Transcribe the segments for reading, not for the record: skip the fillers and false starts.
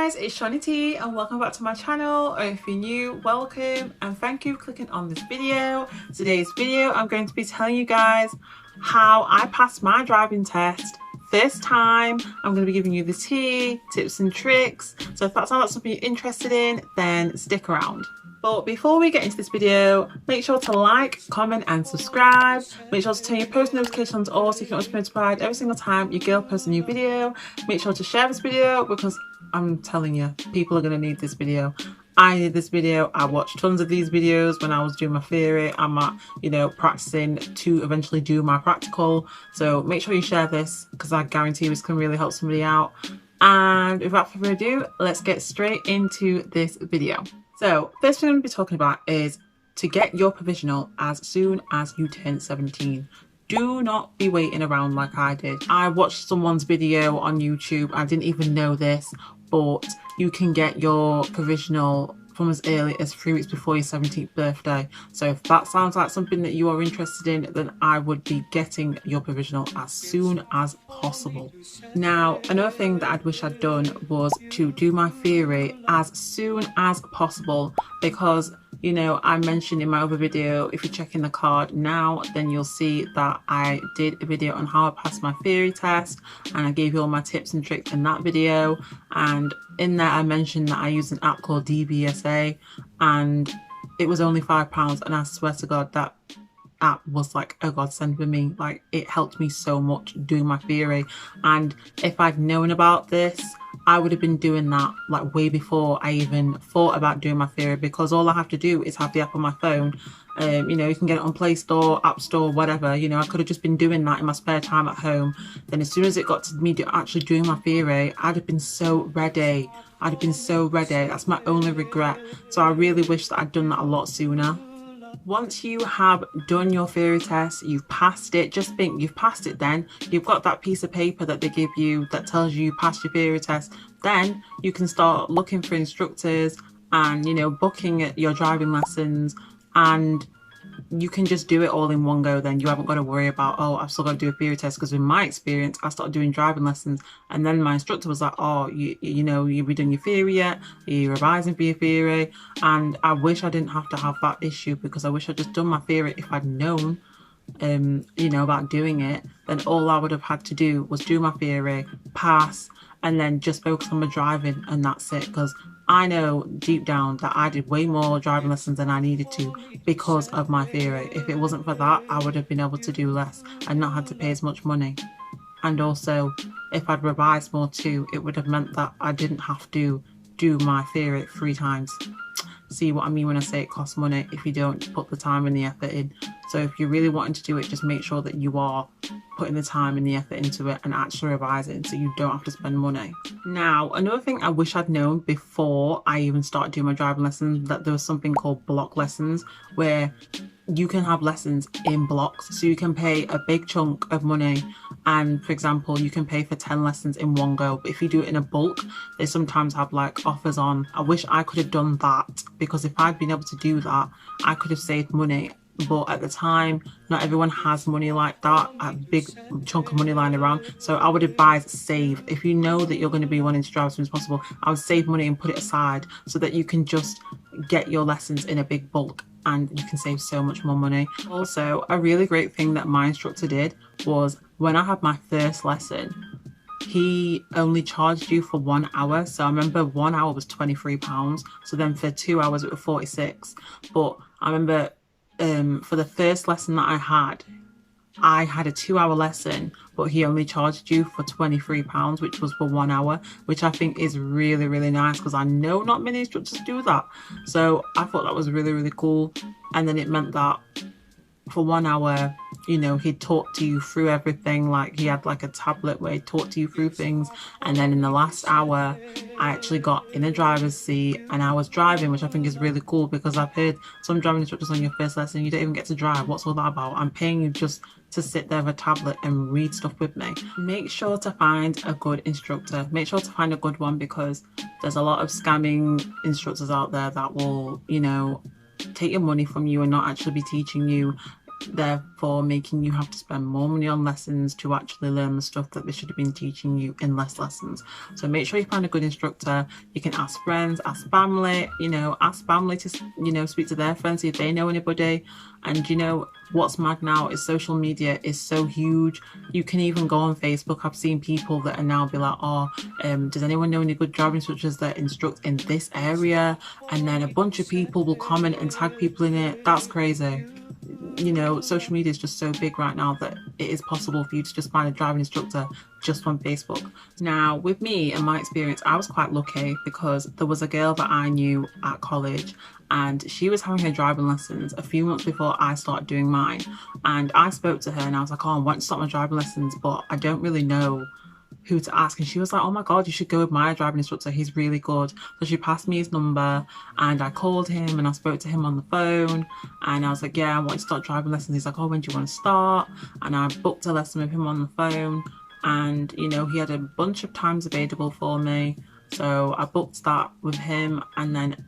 guys, it's Shonnytee and welcome back to my channel. Or if you're new, welcome and thank you for clicking on this video. Today's video I'm going to be telling you guys how I passed my driving test first time. I'm going to be giving you the tea, tips and tricks. So if that sounds like something you're interested in, then stick around. But before we get into this video, make sure to like, comment and subscribe. Make sure to turn your post notifications on so you can always be notified every single time your girl posts a new video. Make sure to share this video because I'm telling you, people are going to need this video. I need this video. I watched tons of these videos when I was doing my theory. I'm practicing to eventually do my practical. So make sure you share this because I guarantee this can really help somebody out. And without further ado, let's get straight into this video. So first thing I'm going to be talking about is to get your provisional as soon as you turn 17. Do not be waiting around like I did. I watched someone's video on YouTube. I didn't even know this, but you can get your provisional from as early as 3 weeks before your 17th birthday. So if that sounds like something that you are interested in, then I would be getting your provisional as soon as possible. Now, another thing that I wish I'd done was to do my theory as soon as possible because, you know, I mentioned in my other video, if you're checking the card now, then you'll see that I did a video on how I passed my theory test and I gave you all my tips and tricks in that video. And in there I mentioned that I used an app called DBSA and it was only £5, and I swear to God that app was like a godsend for me. Like, it helped me so much doing my theory, and if I'd known about this I would have been doing that like way before I even thought about doing my theory, because all I have to do is have the app on my phone. You know, you can get it on Play Store, App Store, whatever. You know, I could have just been doing that in my spare time at home. Then as soon as it got to me actually doing my theory, I'd have been so ready. I'd have been so ready. That's my only regret. So I really wish that I'd done that a lot sooner. Once you have done your theory test, you've passed it, just think you've passed it, then you've got that piece of paper that they give you that tells you passed your theory test. Then you can start looking for instructors and, you know, booking your driving lessons, and you can just do it all in one go. Then you haven't got to worry about, oh, I've still got to do a theory test, because in my experience I started doing driving lessons and then my instructor was like, oh, you know, you've done your theory yet? Are you revising for your theory? And I wish I didn't have to have that issue, because I wish I'd just done my theory. If I'd known you know, about doing it, then all I would have had to do was do my theory, pass, and then just focus on my driving, and that's it. Because I know deep down that I did way more driving lessons than I needed to because of my theory. If it wasn't for that, I would have been able to do less and not had to pay as much money. And also, if I'd revised more too, it would have meant that I didn't have to do my theory 3 times. See what I mean when I say it costs money if you don't put the time and the effort in. So if you're really wanting to do it, just make sure that you are putting the time and the effort into it and actually revising, so you don't have to spend money. Now, another thing I wish I'd known before I even started doing my driving lessons, that there was something called block lessons, where you can have lessons in blocks. So you can pay a big chunk of money, and for example, you can pay for 10 lessons in one go. But if you do it in a bulk, they sometimes have like offers on. I wish I could have done that, because if I'd been able to do that, I could have saved money. But at the time, not everyone has money like that, a big chunk of money lying around. So I would advise save. If you know that you're going to be wanting to drive as soon as possible, I would save money and put it aside so that you can just get your lessons in a big bulk, and you can save so much more money. Also, a really great thing that my instructor did was, when I had my first lesson, he only charged you for 1 hour. So I remember 1 hour was £23. So then for 2 hours it was 46. But I remember for the first lesson that I had a 2-hour lesson, but he only charged you for £23, which was for 1 hour, which I think is really, really nice, because I know not many instructors do that. So I thought that was really, really cool. And then it meant that for 1 hour, you know, he'd talk to you through everything. Like, he had like a tablet where he'd talk to you through things. And then in the last hour, I actually got in a driver's seat and I was driving, which I think is really cool, because I've heard some driving instructors on your first lesson, you don't even get to drive. What's all that about? I'm paying you just to sit there with a tablet and read stuff with me. Make sure to find a good instructor. Make sure to find a good one, because there's a lot of scamming instructors out there that will, you know, take your money from you and not actually be teaching you therefore making you have to spend more money on lessons to actually learn the stuff that they should have been teaching you in less lessons. So make sure you find a good instructor. You can ask friends, ask family, ask family to, speak to their friends, see if they know anybody. And what's mad now is social media is so huge. You can even go on Facebook. I've seen people that are now be like, does anyone know any good driving instructors that instruct in this area? And then a bunch of people will comment and tag people in it. That's crazy. Social media is just so big right now that it is possible for you to just find a driving instructor just on Facebook. Now, with me and my experience, I was quite lucky because there was a girl that I knew at college and she was having her driving lessons a few months before I started doing mine. And I spoke to her and I was like, I want to start my driving lessons, but I don't really know who to ask. And she was like, oh my god, you should go with my driving instructor, he's really good. So she passed me his number and I called him and I spoke to him on the phone and I was like, yeah, I want to start driving lessons. He's like, oh, when do you want to start? And I booked a lesson with him on the phone and he had a bunch of times available for me, so I booked that with him. And then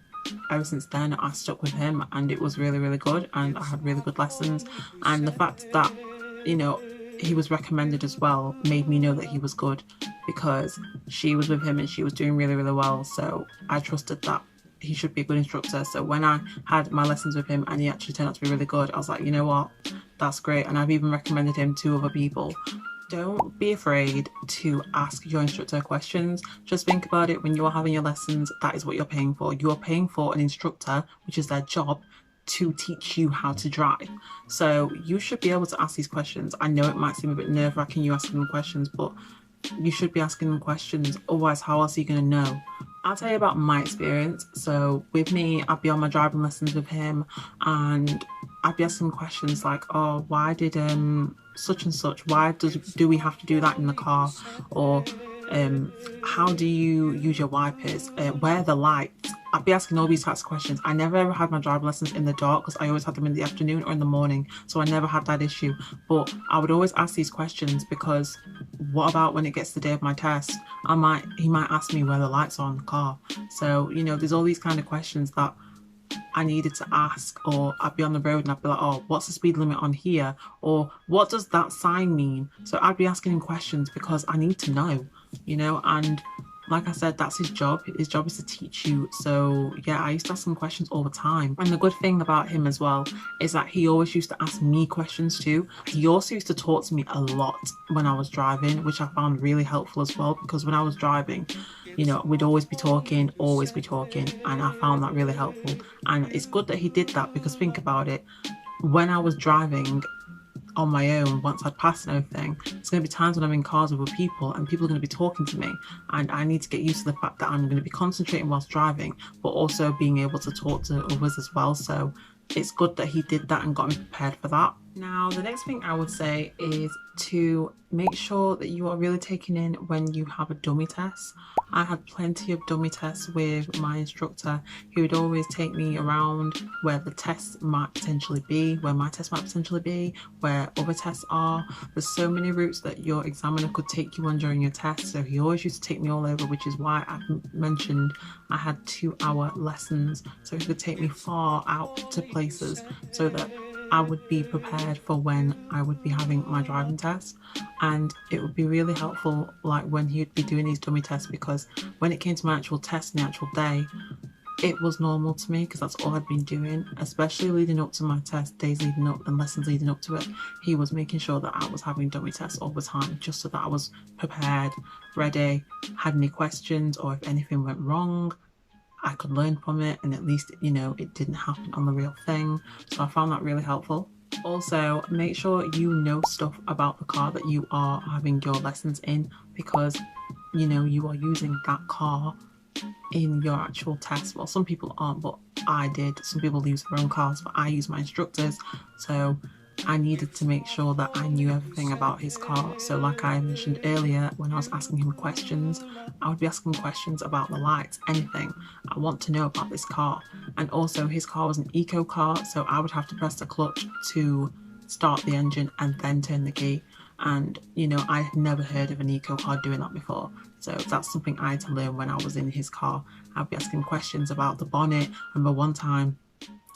ever since then I stuck with him and it was really, really good and I had really good lessons. And the fact that he was recommended as well made me know that he was good, because she was with him and she was doing really, really well. So I trusted that he should be a good instructor. So when I had my lessons with him and he actually turned out to be really good, I was like, you know what, that's great. And I've even recommended him to other people. Don't be afraid to ask your instructor questions. Just think about it, when you're having your lessons, that is what you're paying for. You are paying for an instructor, which is their job, to teach you how to drive. So you should be able to ask these questions. I know it might seem a bit nerve-wracking you asking them questions, but you should be asking them questions. Otherwise, how else are you going to know? I'll tell you about my experience. So with me, I'd be on my driving lessons with him and I'd be asking questions like, oh, why did such and such, why do we have to do that in the car? Or how do you use your wipers? Where are the lights? I'd be asking all these types of questions. I never ever had my driving lessons in the dark because I always had them in the afternoon or in the morning, so I never had that issue. But I would always ask these questions because what about when it gets the day of my test? He might ask me where the lights are in the car. So there's all these kind of questions that I needed to ask. Or I'd be on the road and I'd be like, oh, what's the speed limit on here? Or what does that sign mean? So I'd be asking him questions because I need to know, and like I said, that's his job. His job is to teach you. So yeah, I used to ask him questions all the time. And the good thing about him as well is that he always used to ask me questions too. He also used to talk to me a lot when I was driving, which I found really helpful as well, because when I was driving, we'd always be talking, and I found that really helpful. And it's good that he did that, because think about it, when I was driving on my own, once I'd passed and everything, there's going to be times when I'm in cars with other people and people are going to be talking to me, and I need to get used to the fact that I'm going to be concentrating whilst driving, but also being able to talk to others as well. So it's good that he did that and got me prepared for that. Now, the next thing I would say is to make sure that you are really taking in when you have a dummy test. I had plenty of dummy tests with my instructor. He would always take me around where the tests might potentially be, where my test might potentially be, where other tests are. There's so many routes that your examiner could take you on during your test. So he always used to take me all over, which is why I've mentioned I had 2-hour lessons. So he could take me far out to places so that I would be prepared for when I would be having my driving test. And it would be really helpful, like when he would be doing these dummy tests, because when it came to my actual test and the actual day, it was normal to me because that's all I'd been doing, especially leading up to my test, days leading up and lessons leading up to it. He was making sure that I was having dummy tests all the time, just so that I was prepared, ready, had any questions, or if anything went wrong, I could learn from it, and at least, it didn't happen on the real thing. So I found that really helpful. Also, make sure you know stuff about the car that you are having your lessons in, because, you are using that car in your actual test. Well, some people aren't, but I did. Some people use their own cars, but I use my instructor's. So I needed to make sure that I knew everything about his car. So like I mentioned earlier, when I was asking him questions, I would be asking questions about the lights, anything. I want to know about this car. And also his car was an eco car, so I would have to press the clutch to start the engine and then turn the key. And I had never heard of an eco car doing that before. So that's something I had to learn when I was in his car. I'd be asking questions about the bonnet. I remember one time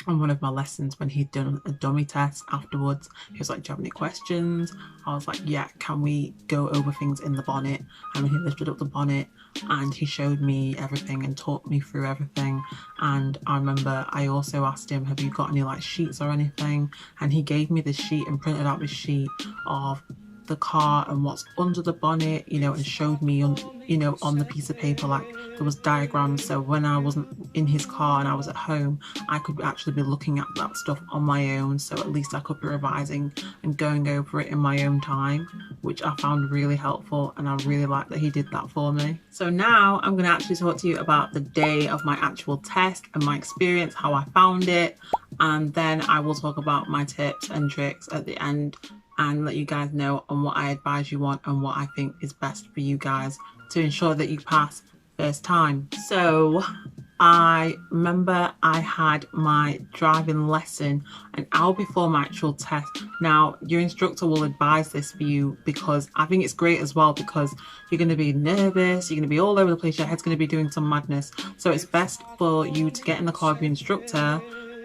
on one of my lessons when he'd done a dummy test afterwards. He was like, do you have any questions? I was like, yeah, can we go over things in the bonnet? And when he lifted up the bonnet and he showed me everything and taught me through everything. And I remember I also asked him, have you got any like sheets or anything? And he gave me this sheet and printed out this sheet of the car and what's under the bonnet, you know, and showed me on, you know, on the piece of paper, like there was diagrams, so when I wasn't in his car and I was at home, I could actually be looking at that stuff on my own, so at least I could be revising and going over it in my own time, which I found really helpful, and I really like that he did that for me. So now I'm going to actually talk to you about the day of my actual test and my experience, how I found it, and then I will talk about my tips and tricks at the end and let you guys know on what I advise you on and what I think is best for you guys to ensure that you pass first time. So I remember I had my driving lesson an hour before my actual test. Now your instructor will advise this for you because I think it's great as well, because you're going to be nervous, you're going to be all over the place, your head's going to be doing some madness. So it's best for you to get in the car with your instructor,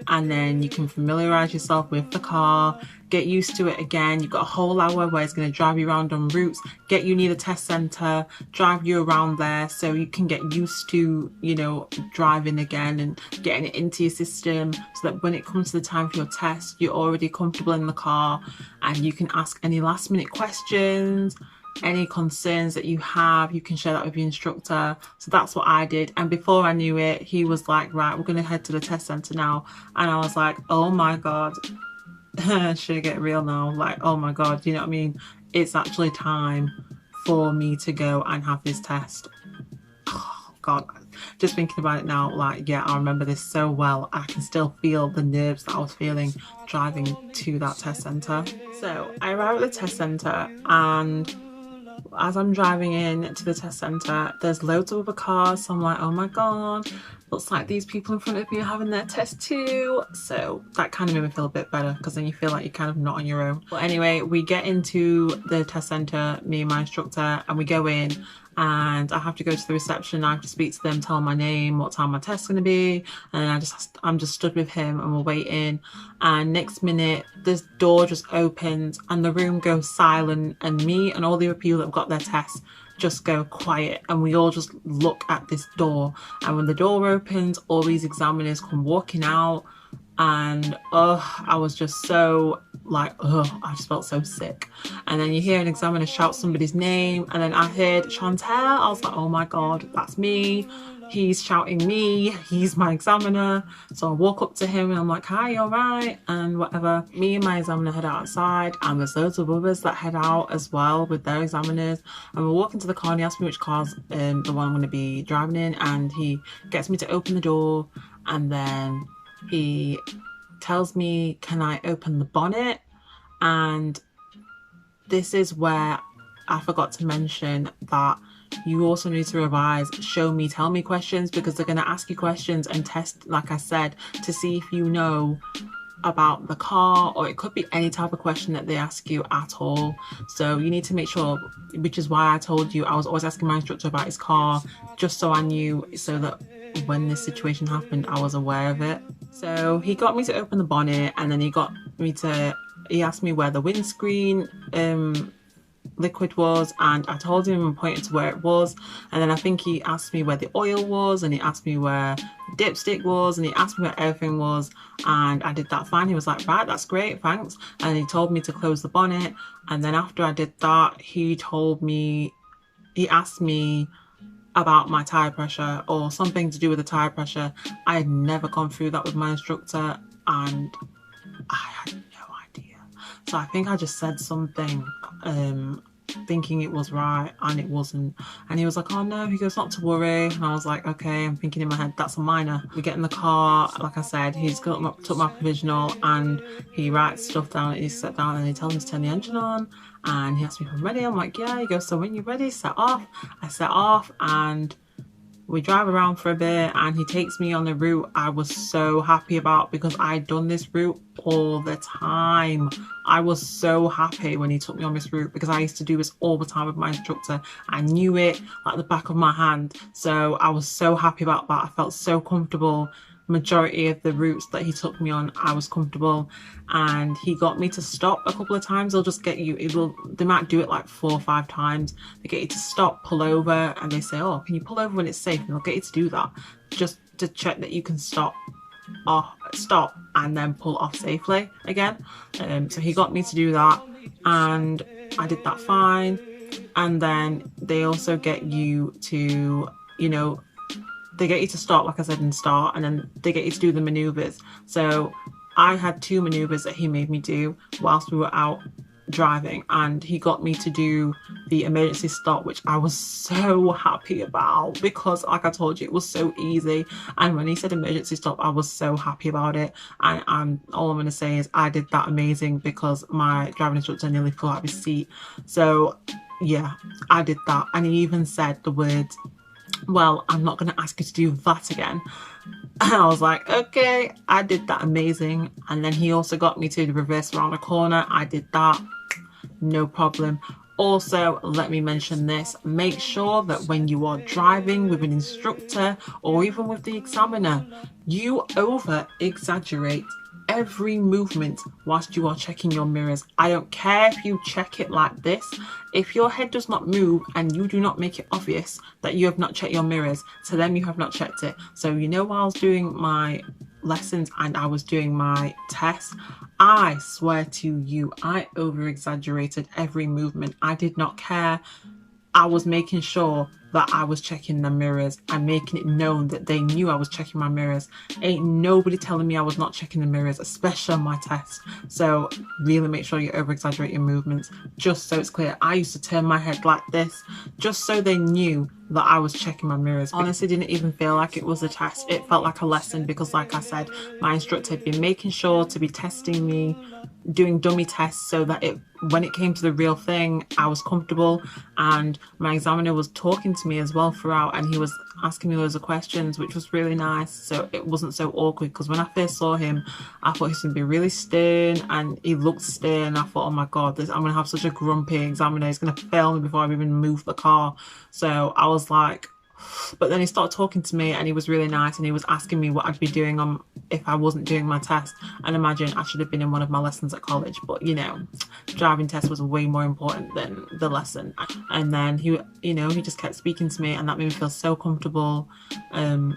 and then you can familiarize yourself with the car, get used to it again. You've got a whole hour where it's going to drive you around on routes, get you near the test center, drive you around there so you can get used to, you know, driving again and getting it into your system, so that when it comes to the time for your test, you're already comfortable in the car and you can ask any last minute questions. Any concerns that you have, you can share that with your instructor. So that's what I did. And before I knew it, he was like, right, we're going to head to the test center now. And I was like, oh my God, should I get real now? Like, oh my God, you know what I mean? It's actually time for me to go and have this test. Oh God, just thinking about it now, like, yeah, I remember this so well. I can still feel the nerves that I was feeling driving to that test center. So I arrived at the test center, and as I'm driving in to the test center, there's loads of other cars, so I'm like, oh my God, looks like these people in front of me are having their test too. So that kind of made me feel a bit better, because then you feel like you're kind of not on your own. But anyway, we get into the test center, me and my instructor, and we go in, and I have to go to the reception. I have to speak to them, tell them my name, what time my test's going to be, and I'm just stood with him and we're waiting. And next minute, this door just opens and the room goes silent, and me and all the other people that have got their tests just go quiet, and we all just look at this door. And when the door opens, all these examiners come walking out, and I was just so like, I just felt so sick. And then you hear an examiner shout somebody's name, and then I heard Shonnytee. I was like, oh my God, that's me. He's shouting me, he's my examiner. So I walk up to him and I'm like, hi, you all right? And whatever. Me and my examiner head outside, and there's loads of others that head out as well with their examiners. And we're walking to the car, and he asked me which car's the one I'm going to be driving in, and he gets me to open the door, and then he tells me, can I open the bonnet? And this is where I forgot to mention that you also need to revise show me, tell me questions, because they're going to ask you questions and test, like I said, to see if you know about the car, or it could be any type of question that they ask you at all. So you need to make sure, which is why I told you I was always asking my instructor about his car, just so I knew, so that when this situation happened I was aware of it. So he got me to open the bonnet, and then he asked me where the windscreen liquid was, and I told him and pointed to where it was. And then I think he asked me where the oil was, and he asked me where the dipstick was, and he asked me where everything was, and I did that fine. He was like, right, that's great, thanks. And he told me to close the bonnet. And then after I did that, he asked me about my tire pressure, or something to do with the tire pressure. I had never gone through that with my instructor, and I had no idea. So I think I just said something thinking it was right, and it wasn't. And he was like, oh no, he goes, not to worry. And I was like, okay. I'm thinking in my head, that's a minor. We get in the car, like I said, he's took my provisional, and he writes stuff down. He sat down and he tells me to turn the engine on, and he asked me if I'm ready. I'm like, yeah. He goes, so when you're ready, set off. I set off, and we drive around for a bit, and he takes me on a route I was so happy about, because I'd done this route all the time. I was so happy when he took me on this route, because I used to do this all the time with my instructor. I knew it like the back of my hand. So I was so happy about that. I felt so comfortable majority of the routes that he took me on, I was comfortable, and he got me to stop a couple of times. They'll just get you, they might do it like 4 or 5 times. They get you to stop, pull over, and they say, oh, can you pull over when it's safe? And they'll get you to do that just to check that you can stop and then pull off safely again. So he got me to do that, and I did that fine. And then they also get you to, you know, they get you to stop, like I said, and start, and then they get you to do the maneuvers. So I had 2 maneuvers that he made me do whilst we were out driving, and he got me to do the emergency stop, which I was so happy about, because like I told you, it was so easy. And when he said emergency stop, I was so happy about it. And all I'm going to say is I did that amazing, because my driving instructor nearly fell out of his seat. So yeah, I did that. And he even said the words, well, I'm not going to ask you to do that again. And I was like, okay, I did that amazing. And then he also got me to reverse around a corner. I did that, no problem. Also, let me mention this, make sure that when you are driving with an instructor or even with the examiner, you over exaggerate every movement whilst you are checking your mirrors. I don't care if you check it like this. If your head does not move and you do not make it obvious that you have not checked your mirrors, to them you have not checked it. So you know, while I was doing my lessons and I was doing my test, I swear to you, I over exaggerated every movement. I did not care. I was making sure that I was checking the mirrors and making it known that they knew I was checking my mirrors. Ain't nobody telling me I was not checking the mirrors, especially on my test. So really make sure you over exaggerate your movements, just so it's clear. I used to turn my head like this just so they knew that I was checking my mirrors. Honestly, didn't even feel like it was a test. It felt like a lesson, because like I said, my instructor had been making sure to be testing me, doing dummy tests, so that when it came to the real thing, I was comfortable. And my examiner was talking to me as well throughout, and he was asking me loads of questions, which was really nice. So it wasn't so awkward, because when I first saw him, I thought he was going to be really stern, and he looked stern. I thought, oh my god, I'm going to have such a grumpy examiner. He's going to fail me before I even move the car. So I was like, but then he started talking to me, and he was really nice, and he was asking me what I'd be doing if I wasn't doing my test. And imagine, I should have been in one of my lessons at college, but you know, driving test was way more important than the lesson. And then he just kept speaking to me, and that made me feel so comfortable.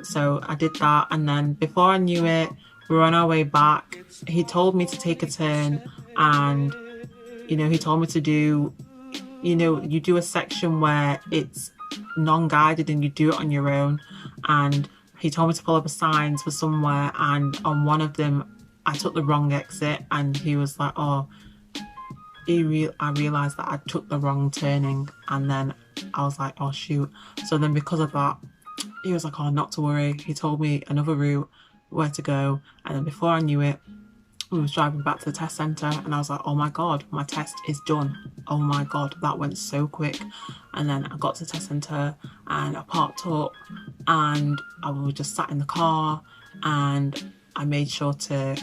So I did that, and then before I knew it, we were on our way back. He told me to take a turn, and he told me to do, you do a section where it's non-guided and you do it on your own. And he told me to follow the signs for somewhere, and on one of them I took the wrong exit, and he was like, oh, I realized that I took the wrong turning. And then I was like, oh shoot. So then because of that, he was like, oh, not to worry. He told me another route, where to go. And then before I knew it, we was driving back to the test centre, and I was like, oh my god, my test is done. Oh my god, that went so quick. And then I got to the test centre, and I parked up, and I was just sat in the car, and I made sure to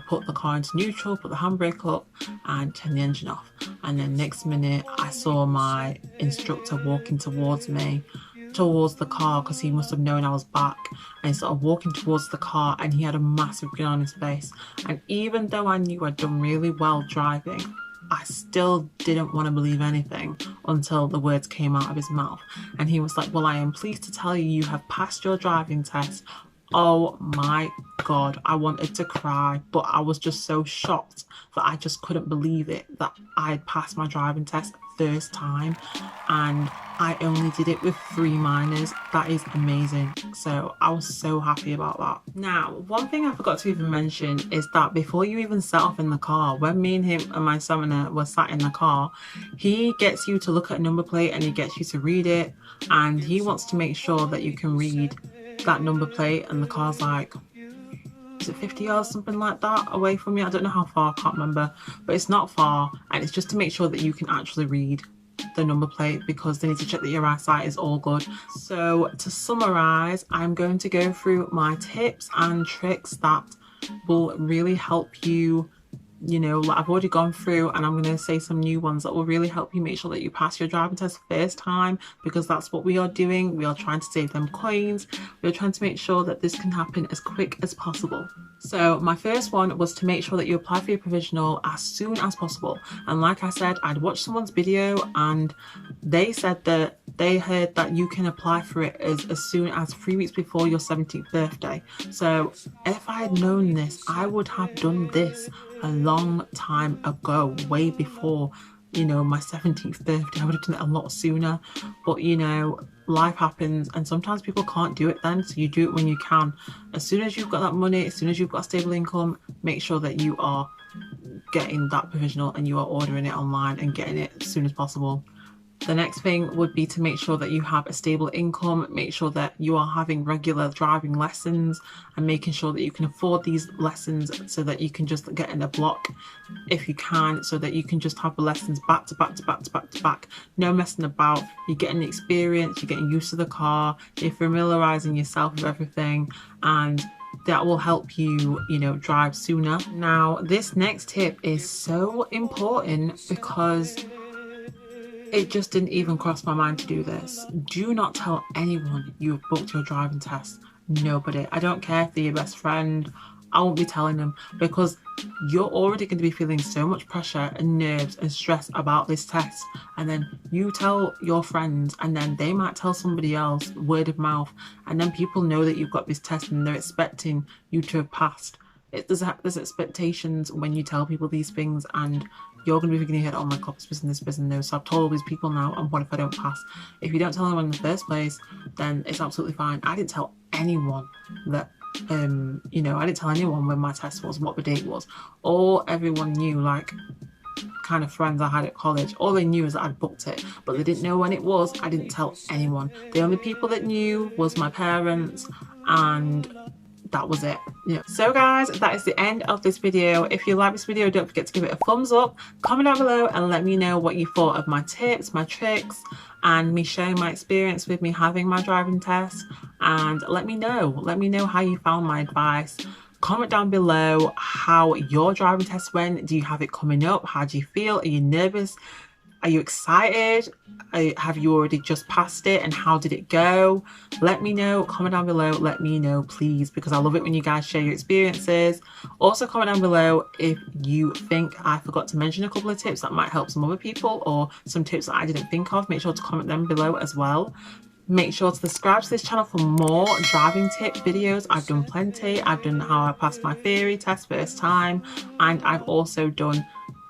put the car into neutral, put the handbrake up, and turn the engine off. And then next minute I saw my instructor walking towards the car, because he must have known I was back, and he started walking towards the car, and he had a massive grin on his face. And even though I knew I'd done really well driving, I still didn't want to believe anything until the words came out of his mouth. And he was like, well, I am pleased to tell you, you have passed your driving test. Oh my god, I wanted to cry, but I was just so shocked that I just couldn't believe it, that I passed my driving test first time, and I only did it with 3 minors. That is amazing. So I was so happy about that. Now, one thing I forgot to even mention is that before you even set off in the car, when me and him and my examiner were sat in the car, he gets you to look at a number plate, and he gets you to read it, and he wants to make sure that you can read that number plate. And the car's like, is it 50 yards, something like that, away from me? I don't know how far, I can't remember, but it's not far. And it's just to make sure that you can actually read the number plate, because they need to check that your eyesight is all good. So to summarize, I'm going to go through my tips and tricks that will really help you you know, like I've already gone through, and I'm going to say some new ones that will really help you make sure that you pass your driving test first time, because that's what we are doing. We are trying to save them coins. We are trying to make sure that this can happen as quick as possible. So my first one was to make sure that you apply for your provisional as soon as possible. And like I said, I'd watched someone's video and they said that they heard that you can apply for it as soon as 3 weeks before your 17th birthday. So if I had known this, I would have done this a long time ago, way before, you know, my 17th birthday. I would have done it a lot sooner, but you know, life happens and sometimes people can't do it then, so you do it when you can. As soon as you've got that money, as soon as you've got a stable income, make sure that you are getting that provisional and you are ordering it online and getting it as soon as possible. The next thing would be to make sure that you have a stable income, make sure that you are having regular driving lessons and making sure that you can afford these lessons so that you can just get in a block if you can, so that you can just have the lessons back to back to back to back to back. No messing about. You're getting the experience, you're getting used to the car, you're familiarizing yourself with everything, and that will help you, you know, drive sooner. Now, this next tip is so important because it just didn't even cross my mind to do this. Do not tell anyone you've booked your driving test. Nobody. I don't care if they're your best friend. I won't be telling them, because you're already going to be feeling so much pressure and nerves and stress about this test, and then you tell your friends and then they might tell somebody else, word of mouth, and then people know that you've got this test and they're expecting you to have passed. There's expectations when you tell people these things, and you're going to be thinking in your head, oh my god, this person knows, so I've told all these people now, and what if I don't pass? If you don't tell anyone in the first place, then it's absolutely fine. I didn't tell anyone that you know, I didn't tell anyone when my test was, what the date was. All everyone knew, like kind of friends I had at college, all they knew is that I'd booked it, but they didn't know when it was. I didn't tell anyone. The only people that knew was my parents, and that was it. Yeah. So guys, that is the end of this video. If you like this video, don't forget to give it a thumbs up, comment down below and let me know what you thought of my tips, my tricks, and me sharing my experience with me having my driving test. And let me know how you found my advice. Comment down below how your driving test went. Do you have it coming up? How do you feel? Are you nervous? Are you excited? Have you already just passed it, and how did it go? Let me know. Comment down below. Let me know, please, because I love it when you guys share your experiences. Also, comment down below if you think I forgot to mention a couple of tips that might help some other people, or some tips that I didn't think of. Make sure to comment them below as well. Make sure to subscribe to this channel for more driving tip videos. I've done plenty. I've done how I passed my theory test first time, and I've also done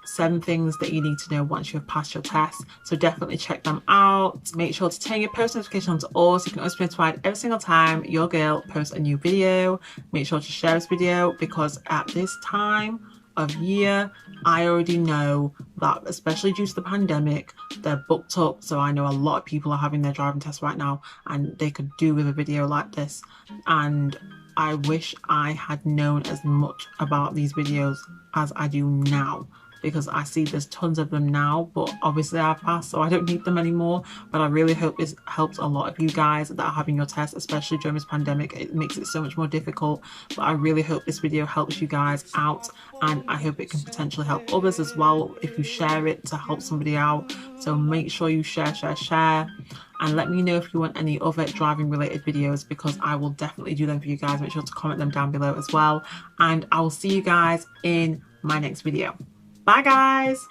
7 things that you need to know once you've passed your test, so definitely check them out. Make sure to turn your post notifications on to all so you can always be notified every single time your girl posts a new video. Make sure to share this video, because at this time of year I already know that, especially due to the pandemic, they're booked up. So I know a lot of people are having their driving tests right now, and they could do with a video like this. And I wish I had known as much about these videos as I do now, because I see there's tons of them now, but obviously I've passed, so I don't need them anymore. But I really hope this helps a lot of you guys that are having your test, especially during this pandemic. It makes it so much more difficult, but I really hope this video helps you guys out, and I hope it can potentially help others as well if you share it to help somebody out. So make sure you share, and let me know if you want any other driving related videos, because I will definitely do them for you guys. Make sure to comment them down below as well, and I will see you guys in my next video. Bye guys!